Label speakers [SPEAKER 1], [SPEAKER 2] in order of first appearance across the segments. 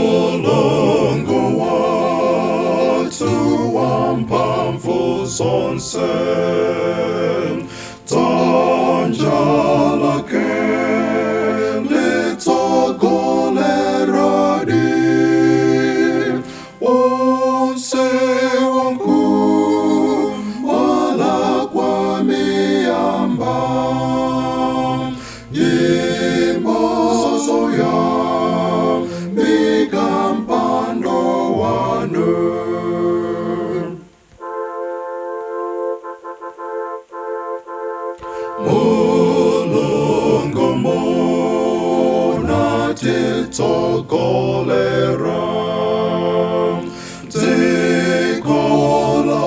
[SPEAKER 1] Mulungu Wathu wamphamvu zonse, Tanjala ke litsogolerani, onse wangu wala kwa miyamba, imbozo ya mikampando wanu. Mulungu mona titsogolera, tikola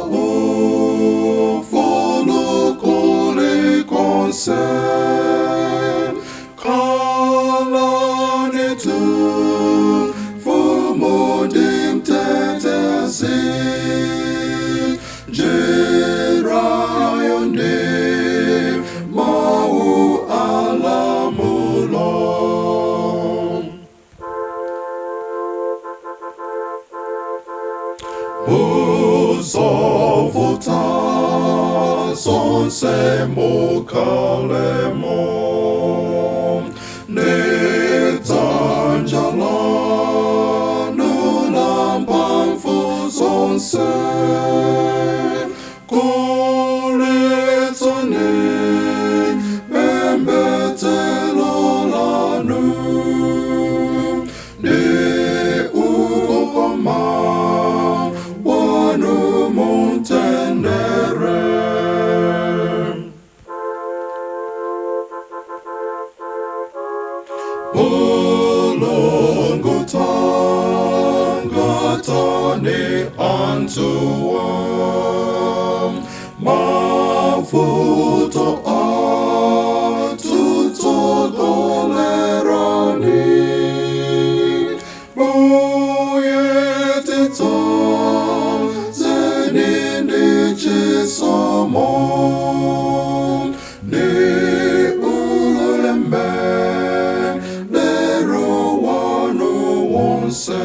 [SPEAKER 1] ufulukuli konse, kalane tu fumudim tetesi, jirayone mau alamulo. Muzovuta zonse mukalemo, netanjala nulampanfu zonse, koletsane bembetelolanu, ne ukokoma wanu muntendere. Mulungu tangatane antua, mavuto atutsogolerani, buyetito zenini chisomo, ni ululembe nero wanu wonse.